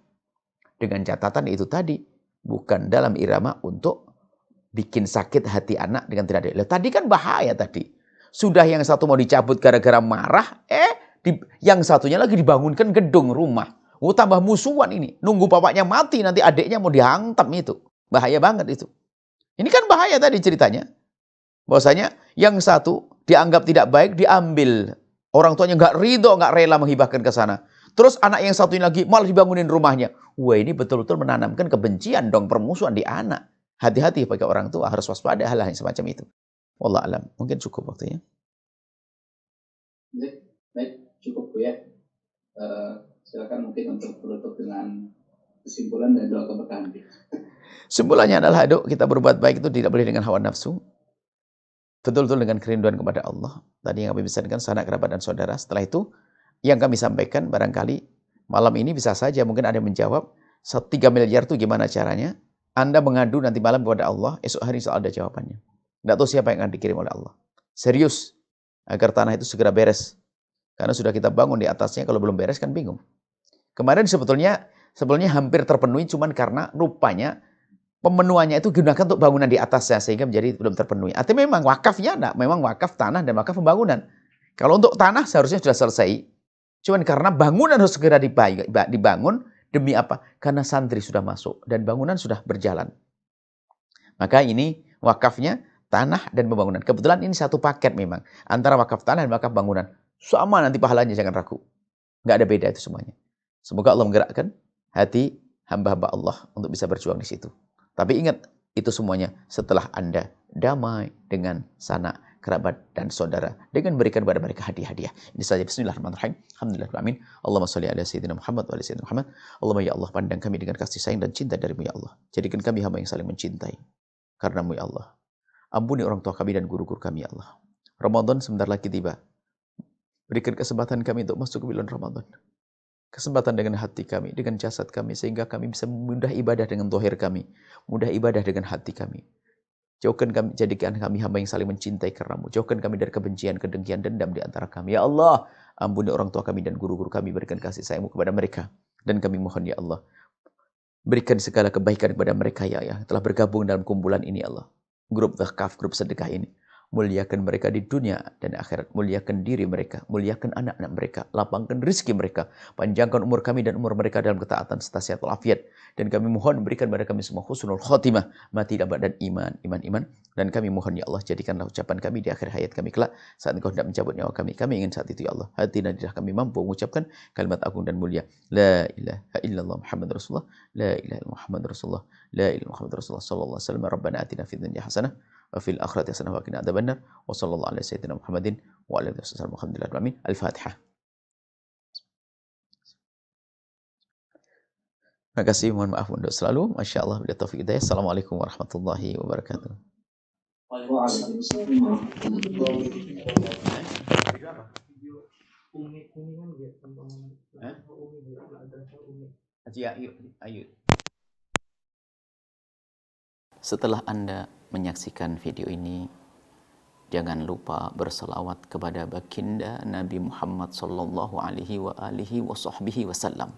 Dengan catatan itu tadi. Bukan dalam irama untuk bikin sakit hati anak dengan tidak adil. Tadi kan bahaya tadi. Sudah yang satu mau dicabut gara-gara marah, yang satunya lagi dibangunkan gedung rumah. Oh, tambah musuhan ini. Nunggu bapaknya mati, nanti adiknya mau dihantam itu. Bahaya banget itu. Ini kan bahaya tadi ceritanya. Bahwasanya yang satu dianggap tidak baik, diambil. Orang tuanya nggak ridho, nggak rela menghibahkan ke sana. Terus anak yang satunya lagi malah dibangunin rumahnya. Wah, ini betul-betul menanamkan kebencian dong, permusuhan di anak. Hati-hati bagi orang tua, harus waspada hal-hal yang semacam itu. Wallah alam, mungkin cukup waktunya. Baik, cukup Bu ya. Silakan mungkin untuk menutup dengan kesimpulan dan doa keberkahan. Simpulannya adalah kita berbuat baik itu tidak boleh dengan hawa nafsu. Betul-betul dengan kerinduan kepada Allah. Tadi yang kami misalkan sanak kerabat dan saudara. Setelah itu yang kami sampaikan barangkali malam ini bisa saja mungkin ada yang menjawab 3 miliar itu gimana caranya. Anda mengadu nanti malam kepada Allah, esok hari insya Allah ada jawabannya. Tidak tahu siapa yang akan dikirim oleh Allah. Serius, agar tanah itu segera beres. Karena sudah kita bangun di atasnya, kalau belum beres kan bingung. Kemarin sebetulnya hampir terpenuhi, cuman karena rupanya pemenuhannya itu digunakan untuk bangunan di atasnya, sehingga menjadi belum terpenuhi. Artinya memang wakafnya, memang wakaf tanah dan wakaf pembangunan. Kalau untuk tanah seharusnya sudah selesai. Cuman karena bangunan harus segera dibangun, demi apa? Karena santri sudah masuk dan bangunan sudah berjalan. Maka ini wakafnya tanah dan pembangunan. Kebetulan ini satu paket memang. Antara wakaf tanah dan wakaf bangunan. Sama nanti pahalanya, jangan ragu. Nggak ada beda itu semuanya. Semoga Allah menggerakkan hati hamba-hamba Allah untuk bisa berjuang di situ. Tapi ingat, itu semuanya setelah Anda damai dengan sanak kerabat dan saudara dengan berikan kepada mereka hadiah-hadiah. Ini saja. Bismillahirrahmanirrahim. Alhamdulillahirrahmanirrahim. Allahumma sholli ala sayyidina Muhammad wa ala sayyidina Muhammad. Allahumma ya Allah, pandang kami dengan kasih sayang dan cinta darimu ya Allah. Jadikan kami hamba yang saling mencintai karenamu ya Allah. Ampuni orang tua kami dan guru-guru kami ya Allah. Ramadan sebentar lagi tiba. Berikan kesempatan kami untuk masuk ke bulan Ramadan. Kesempatan dengan hati kami, dengan jasad kami, sehingga kami bisa mudah ibadah dengan zahir kami, mudah ibadah dengan hati kami. Jauhkan kami, jadikan kami hamba yang saling mencintai karenamu. Jauhkan kami dari kebencian, kedengkian, dendam di antara kami. Ya Allah, ampuni orang tua kami dan guru-guru kami. Berikan kasih sayangmu kepada mereka. Dan kami mohon ya Allah, berikan segala kebaikan kepada mereka ya Allah, telah bergabung dalam kumpulan ini ya Allah. Grup wakaf, grup sedekah ini. muliakan mereka di dunia dan akhirat, muliakan diri mereka, muliakan anak-anak mereka, lapangkan rezeki mereka, panjangkan umur kami dan umur mereka dalam ketaatan serta sehat walafiat, dan kami mohon berikan kepada kami semua husnul khotimah, mati dapat dan iman, dan kami mohon ya Allah jadikanlah ucapan kami di akhir hayat kami kelak saat Engkau hendak mencabut nyawa kami ingin saat itu ya Allah hati dan lidah kami mampu mengucapkan kalimat agung dan mulia la ilaha illallah Muhammad Rasulullah, la ilaha illallah Muhammad Rasulullah, la ilaha illallah Muhammad Rasulullah sallallahu alaihi wasallam. Rabbana atina fid dunya hasanah wa fil akhirati hasanah wa qina adzabannar wa sallallahu ala sayyidina Muhammadin wa ala alihi wasallam. Alhamdulillah amin. Al-Fatihah. Terima kasih, mohon maaf untuk selalu. Masya Allah, bila taufik hidayah. Assalamualaikum warahmatullahi wabarakatuh. Waalaikumsalam warahmatullahi wabarakatuh. Setelah Anda menyaksikan video ini, jangan lupa berselawat kepada baginda Nabi Muhammad sallallahu alaihi wa alihi wa sahbihi wasallam.